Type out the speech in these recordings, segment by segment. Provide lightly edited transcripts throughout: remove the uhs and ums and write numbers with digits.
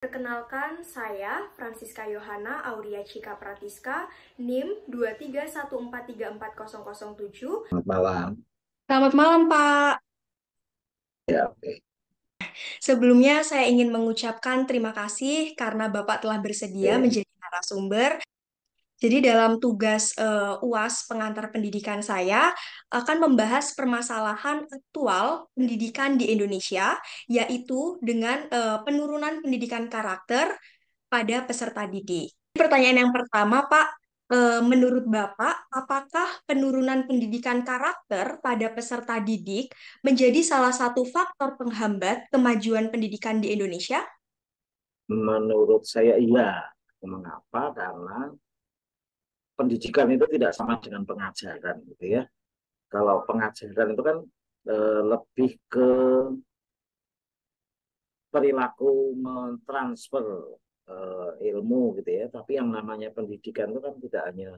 Perkenalkan, saya Francisca Yohana Auria Cika Pratiska, NIM 231434007. Selamat malam. Selamat malam, Pak. Ya, oke. Sebelumnya saya ingin mengucapkan terima kasih karena Bapak telah bersedia Oke. menjadi narasumber. Jadi dalam tugas UAS pengantar pendidikan saya akan membahas permasalahan aktual pendidikan di Indonesia, yaitu dengan penurunan pendidikan karakter pada peserta didik. Pertanyaan yang pertama, Pak, menurut Bapak, apakah penurunan pendidikan karakter pada peserta didik menjadi salah satu faktor penghambat kemajuan pendidikan di Indonesia? Menurut saya iya. Mengapa? Karena pendidikan itu tidak sama dengan pengajaran, gitu ya. Kalau pengajaran itu kan lebih ke perilaku mentransfer ilmu, gitu ya. Tapi yang namanya pendidikan itu kan tidak hanya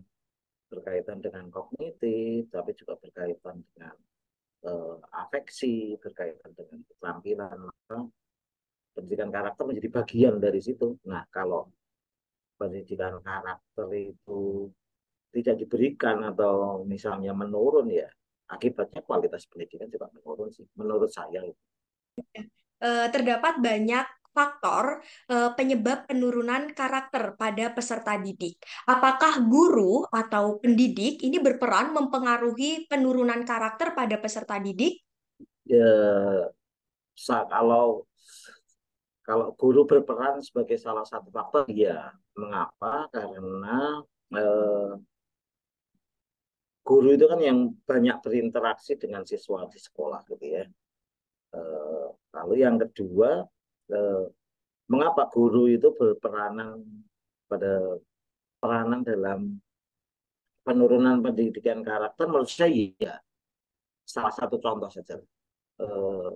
berkaitan dengan kognitif, tapi juga berkaitan dengan afeksi, berkaitan dengan keterampilan. Maka pendidikan karakter menjadi bagian dari situ. Nah, kalau pendidikan karakter itu tidak diberikan atau misalnya menurun, ya akibatnya kualitas pendidikan juga menurun sih menurut saya. Terdapat banyak faktor penyebab penurunan karakter pada peserta didik. Apakah guru atau pendidik ini berperan mempengaruhi penurunan karakter pada peserta didik? Ya, kalau kalau guru berperan sebagai salah satu faktor, ya. Mengapa? Karena eh, guru itu kan yang banyak berinteraksi dengan siswa di sekolah, gitu ya. Lalu yang kedua, eh, mengapa guru itu berperanan pada peranan dalam penurunan pendidikan karakter? Menurut saya, ya, salah satu contoh saja, eh,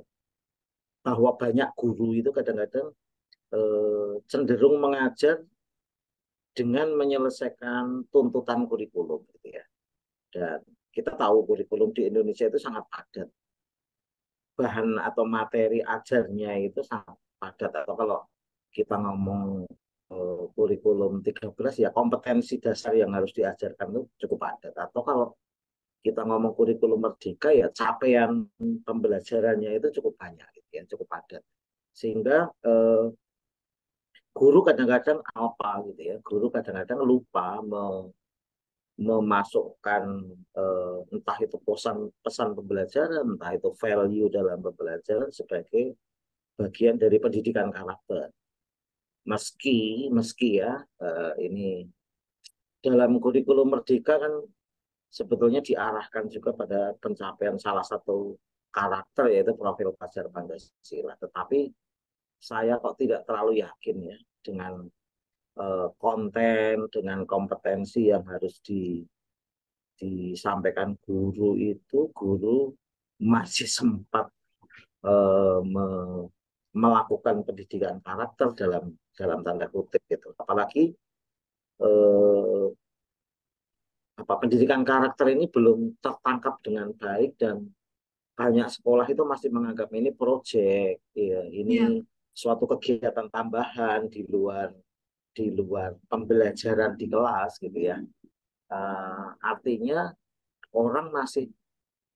bahwa banyak guru itu kadang-kadang cenderung mengajar dengan menyelesaikan tuntutan kurikulum, gitu ya. Dan kita tahu kurikulum di Indonesia itu sangat padat, bahan atau materi ajarnya itu sangat padat. Atau kalau kita ngomong kurikulum 13, ya kompetensi dasar yang harus diajarkan itu cukup padat. Atau kalau kita ngomong kurikulum merdeka, ya capaian pembelajarannya itu cukup banyak, gitu ya, cukup padat. Sehingga guru kadang-kadang apa, gitu ya, guru kadang-kadang lupa memasukkan entah itu pesan pesan pembelajaran, entah itu value dalam pembelajaran sebagai bagian dari pendidikan karakter. Meski meski ya, ini dalam kurikulum merdeka kan sebetulnya diarahkan juga pada pencapaian salah satu karakter, yaitu profil pelajar Pancasila. Tetapi saya kok tidak terlalu yakin ya dengan konten, dengan kompetensi yang harus disampaikan guru itu. Guru masih sempat me melakukan pendidikan karakter dalam dalam tanda kutip gitu. Apalagi eh, pendidikan karakter ini belum tertangkap dengan baik, dan banyak sekolah itu masih menganggap ini proyek, ya, Ya. ini suatu kegiatan tambahan di luar pembelajaran di kelas, gitu ya. Artinya orang masih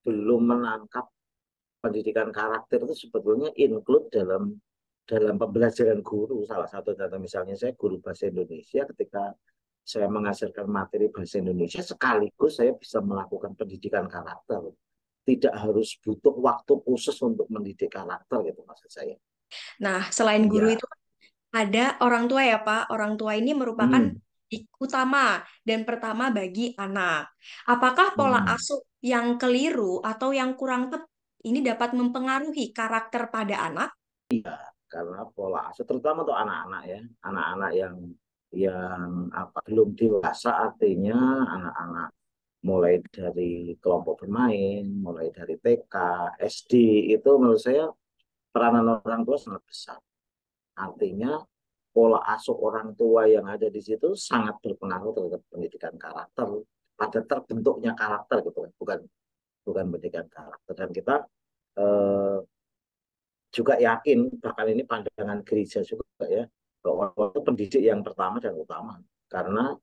belum menangkap pendidikan karakter itu sebetulnya include dalam dalam pembelajaran guru. Salah satu contoh misalnya, saya guru bahasa Indonesia. Ketika saya mengajarkan materi bahasa Indonesia, sekaligus saya bisa melakukan pendidikan karakter. Tidak harus butuh waktu khusus untuk mendidik karakter, gitu maksud saya. Nah, selain guru Ya. itu ada orang tua ya, Pak. Orang tua ini merupakan Hmm. didik utama dan pertama bagi anak. Apakah pola Hmm. asuh yang keliru atau yang kurang tepat ini dapat mempengaruhi karakter pada anak? Karena pola asuh terutama untuk anak-anak, ya, anak-anak yang belum dewasa, artinya anak-anak mulai dari kelompok bermain, mulai dari TK, SD, itu menurut saya peranan orang tua sangat besar. Artinya pola asuh orang tua yang ada di situ sangat berpengaruh terhadap pendidikan karakter, pada terbentuknya karakter, gitu kan. Bukan bukan pendidikan karakter. Dan kita eh, juga yakin, bahkan ini pandangan gereja juga, ya, pendidik yang pertama dan utama karena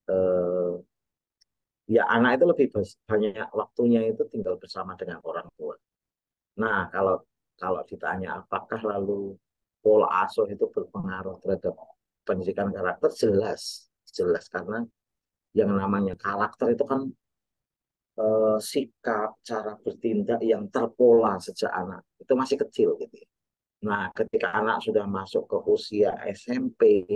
eh, ya anak itu lebih banyak waktunya itu tinggal bersama dengan orang tua. Nah, kalau ditanya apakah lalu pola asuh itu berpengaruh terhadap pendidikan karakter, jelas, jelas karena yang namanya karakter itu kan sikap, cara bertindak yang terpola sejak anak itu masih kecil gitu ya. Nah, ketika anak sudah masuk ke usia SMP,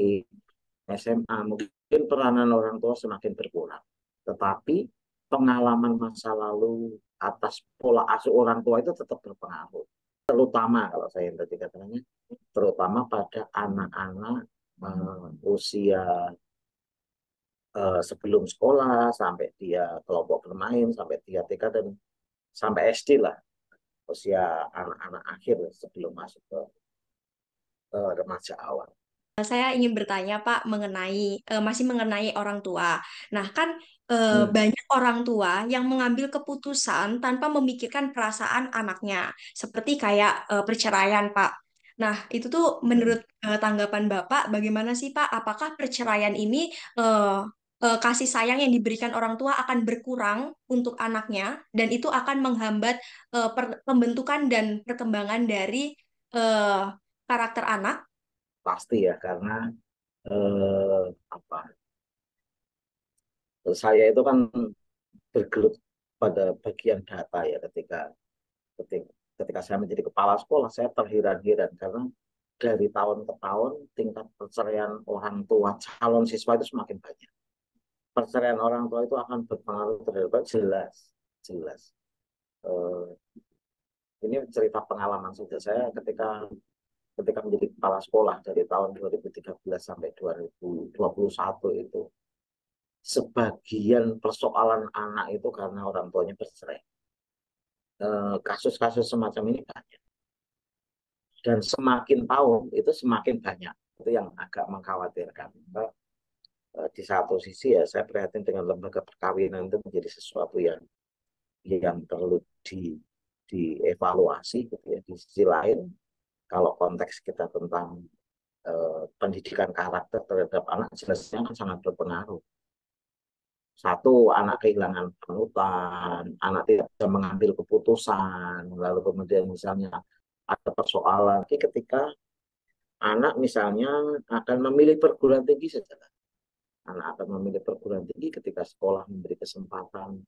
SMA, mungkin peranan orang tua semakin berkurang. Tetapi pengalaman masa lalu atas pola asuh orang tua itu tetap berpengaruh. Terutama kalau saya yang tadi katanya, terutama pada anak-anak usia sebelum sekolah sampai dia kelompok bermain sampai dia TK dan sampai SD lah usia anak-anak akhir sebelum masuk ke remaja awal. Saya ingin bertanya Pak mengenai masih mengenai orang tua. Nah, kan Hmm, banyak orang tua yang mengambil keputusan tanpa memikirkan perasaan anaknya, seperti kayak perceraian, Pak. Nah, itu tuh hmm. menurut tanggapan Bapak bagaimana sih, Pak? Apakah perceraian ini kasih sayang yang diberikan orang tua akan berkurang untuk anaknya dan itu akan menghambat pembentukan dan perkembangan dari eh, karakter anak? Pasti ya karena apa saya itu kan bergelut pada bagian data ya ketika ketika saya menjadi kepala sekolah saya terheran-heran karena dari tahun ke tahun tingkat perceraian orang tua calon siswa itu semakin banyak. Perceraian orang tua itu akan berpengaruh terhadap jelas jelas. Eh, ini cerita pengalaman saja saya ketika ketika menjadi kepala sekolah dari tahun 2013 sampai 2021 itu sebagian persoalan anak itu karena orang tuanya bercerai. Kasus-kasus semacam ini banyak dan semakin tahun itu semakin banyak itu yang agak mengkhawatirkan. Di satu sisi ya saya prihatin dengan lembaga perkawinan itu menjadi sesuatu yang perlu dievaluasi gitu ya. Di sisi lain kalau konteks kita tentang pendidikan karakter terhadap anak jelasnya kan sangat berpengaruh. Satu, anak kehilangan panutan, anak tidak bisa mengambil keputusan, lalu kemudian misalnya ada persoalan ketika anak misalnya akan memilih perguruan tinggi saja. Anak akan memilih perguruan tinggi ketika sekolah memberi kesempatan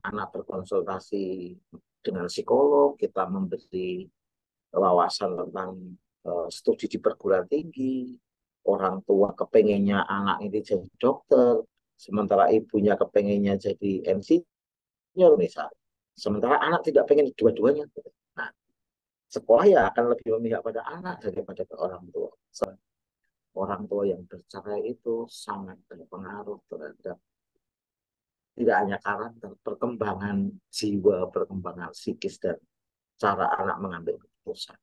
anak berkonsultasi dengan psikolog, kita memberi wawasan tentang studi di perguruan tinggi, orang tua kepengennya anak ini jadi dokter, sementara ibunya kepengennya jadi insinyur misalnya. Sementara anak tidak pengen dua-duanya. Nah, sekolah ya akan lebih memihak pada anak daripada ke orang tua. Orang tua yang bercerai itu sangat berpengaruh terhadap tidak hanya karakter, perkembangan jiwa, perkembangan psikis, dan cara anak mengambil keputusan.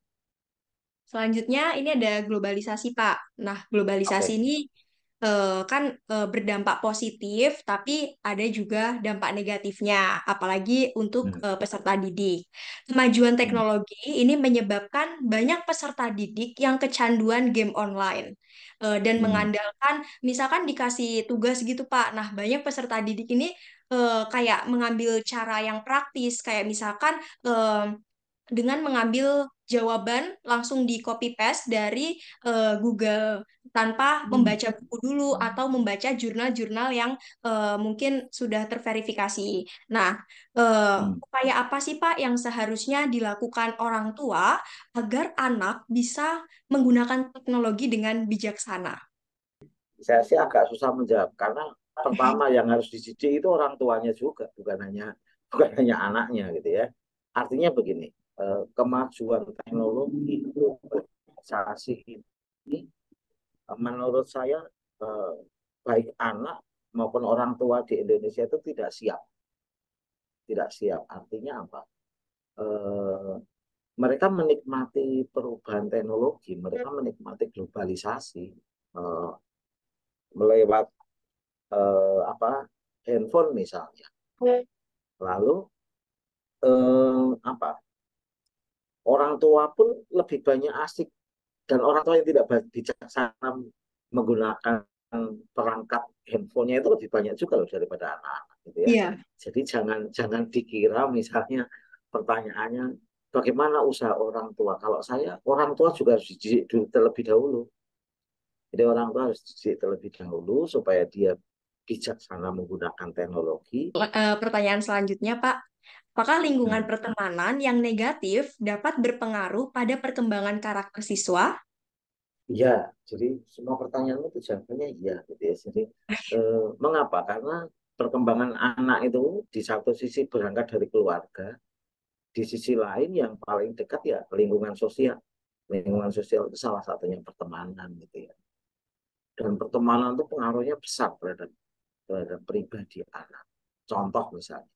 Selanjutnya ini ada globalisasi, Pak. Nah, globalisasi Oke. ini kan berdampak positif, tapi ada juga dampak negatifnya, apalagi untuk Hmm. peserta didik. Kemajuan Hmm. teknologi ini menyebabkan banyak peserta didik yang kecanduan game online dan Hmm. mengandalkan, misalkan dikasih tugas gitu, Pak. Nah, banyak peserta didik ini kayak mengambil cara yang praktis, kayak misalkan dengan mengambil jawaban langsung di copy paste dari Google tanpa Hmm. membaca buku dulu atau membaca jurnal-jurnal yang mungkin sudah terverifikasi. Nah, Hmm. upaya apa sih Pak yang seharusnya dilakukan orang tua agar anak bisa menggunakan teknologi dengan bijaksana? Saya sih agak susah menjawab karena pertama yang harus dididik itu orang tuanya juga, bukan hanya anaknya gitu ya. Artinya begini, kemajuan teknologi itu organisasi ini menurut saya eh, baik anak maupun orang tua di Indonesia itu tidak siap, tidak siap. Artinya apa? Eh, Mereka menikmati perubahan teknologi, mereka menikmati globalisasi eh, melewat apa handphone misalnya. Lalu apa orang tua pun lebih banyak asik Dan orang tua yang tidak bijaksana menggunakan perangkat handphonenya itu lebih banyak juga loh daripada anak-anak gitu ya. Iya. Jadi jangan jangan dikira misalnya pertanyaannya bagaimana usaha orang tua. Kalau saya orang tua juga harus dididik terlebih dahulu. Jadi orang tua harus dididik terlebih dahulu supaya dia bijaksana menggunakan teknologi. Pertanyaan selanjutnya, Pak. Apakah lingkungan Hmm. pertemanan yang negatif dapat berpengaruh pada perkembangan karakter siswa? Iya, jadi semua pertanyaan itu jawabannya iya gitu ya. Jadi mengapa? Karena perkembangan anak itu di satu sisi berangkat dari keluarga, di sisi lain yang paling dekat ya lingkungan sosial. Lingkungan sosial itu salah satunya pertemanan gitu ya. Dan pertemanan itu pengaruhnya besar terhadap pribadi anak. Contoh misalnya,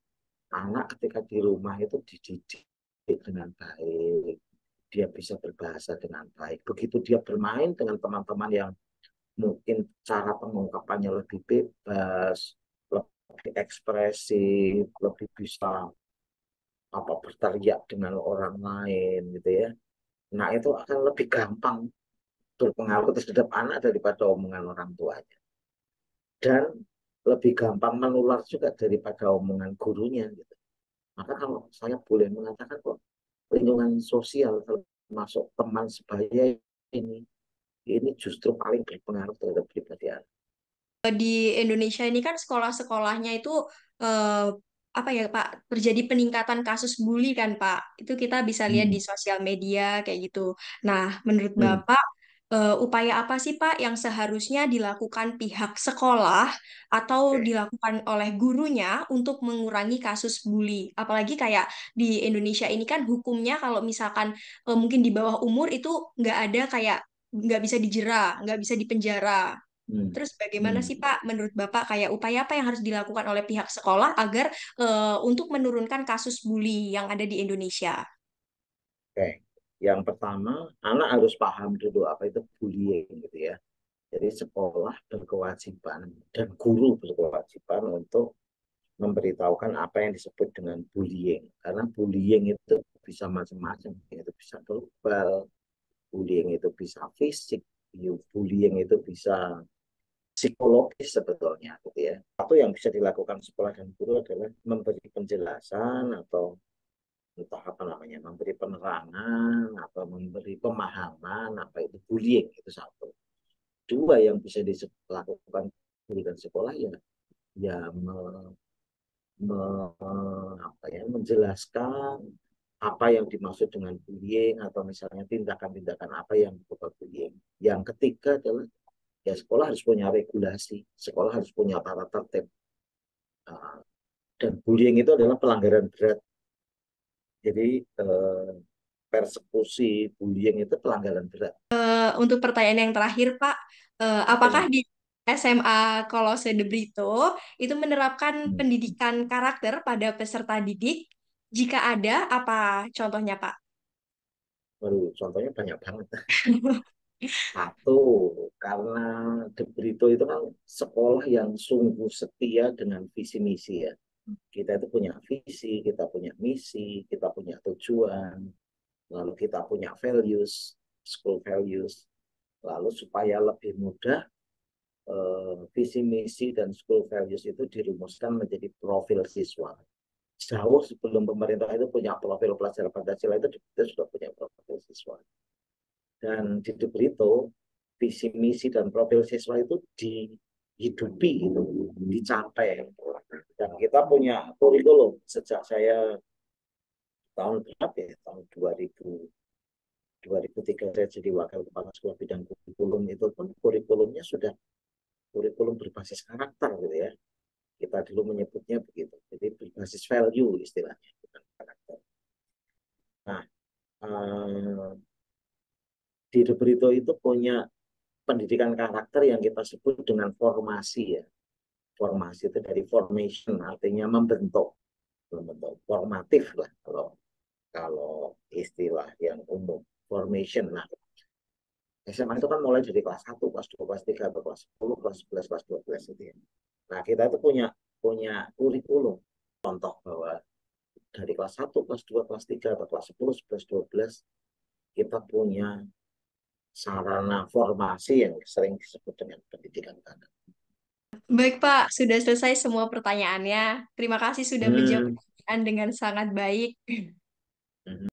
anak ketika di rumah itu dididik dengan baik, dia bisa berbahasa dengan baik. Begitu dia bermain dengan teman-teman yang mungkin cara pengungkapannya lebih bebas, lebih ekspresif, lebih bisa berteriak dengan orang lain gitu ya. Nah itu akan lebih gampang berpengaruh terhadap anak daripada omongan orang tuanya. Dan lebih gampang menular juga daripada omongan gurunya gitu. Maka kalau saya boleh mengatakan kok lingkungan sosial termasuk teman sebaya ini ini justru paling berpengaruh terhadap pribadi anak. Di Indonesia ini kan sekolah-sekolahnya itu eh, apa ya Pak, terjadi peningkatan kasus bully kan Pak. Itu kita bisa lihat di Hmm. sosial media kayak gitu. Nah, menurut Hmm. Bapak upaya apa sih Pak yang seharusnya dilakukan pihak sekolah atau dilakukan oleh gurunya untuk mengurangi kasus bully? Apalagi kayak di Indonesia ini kan hukumnya kalau misalkan mungkin di bawah umur itu nggak ada kayak nggak bisa dijera, nggak bisa dipenjara. Hmm. Terus bagaimana Hmm. sih Pak menurut Bapak kayak upaya apa yang harus dilakukan oleh pihak sekolah agar untuk menurunkan kasus bully yang ada di Indonesia? Oke. Yang pertama, anak harus paham dulu apa itu bullying gitu ya. Jadi sekolah berkewajiban dan guru berkewajiban untuk memberitahukan apa yang disebut dengan bullying. Karena bullying itu bisa macam-macam. Itu bisa verbal, bullying itu bisa fisik, bullying itu bisa psikologis sebetulnya gitu ya. Satu yang bisa dilakukan sekolah dan guru adalah memberi penjelasan atau entah apa namanya, memberi penerangan atau memberi pemahaman apa itu bullying itu satu. Dua yang bisa dilakukan guru dan sekolah ya ya me, menjelaskan apa yang dimaksud dengan bullying atau misalnya tindakan-tindakan apa yang berupa bullying. Yang ketiga adalah ya sekolah harus punya regulasi, sekolah harus punya tata tertib. Dan bullying itu adalah pelanggaran berat. Jadi persekusi bullying itu pelanggaran berat. Untuk pertanyaan yang terakhir Pak, Apa apakah nih? di SMA Kolose de Brito itu menerapkan Hmm. pendidikan karakter pada peserta didik? Jika ada, apa contohnya Pak? Baru contohnya banyak banget. Satu, karena De Brito itu kan sekolah yang sungguh setia dengan visi misi ya. Kita itu punya visi, kita punya misi, kita punya tujuan, lalu kita punya values, school values. Lalu supaya lebih mudah visi misi dan school values itu dirumuskan menjadi profil siswa. Jauh sebelum pemerintah itu punya profil pelajar Pancasila itu kita sudah punya profil siswa. Dan di Debrito visi misi dan profil siswa itu dihidupi itu dicapai. Dan kita punya kurikulum sejak saya tahun berapa ya, tahun 2003 saya jadi wakil kepala sekolah bidang kurikulum itu pun kurikulumnya sudah kurikulum berbasis karakter gitu ya. Kita dulu menyebutnya begitu. Jadi berbasis value istilahnya, bukan karakter. Nah, di Debrito itu punya pendidikan karakter yang kita sebut dengan formasi ya. Formasi itu dari formation, artinya membentuk formatif lah kalau kalau istilah yang umum formation. Nah, SMA itu kan mulai dari kelas 1, kelas 2, kelas 3, atau kelas 10, kelas 11, kelas 12 gitu ya. Nah, kita itu punya punya kurikulum contoh bahwa dari kelas 1, kelas 2, kelas 3, atau kelas 10, 11, 12 kita punya sarana formasi yang sering disebut dengan pendidikan kanan. Baik, Pak. Sudah selesai semua pertanyaannya. Terima kasih sudah menjawab Hmm. pertanyaan dengan sangat baik. Hmm.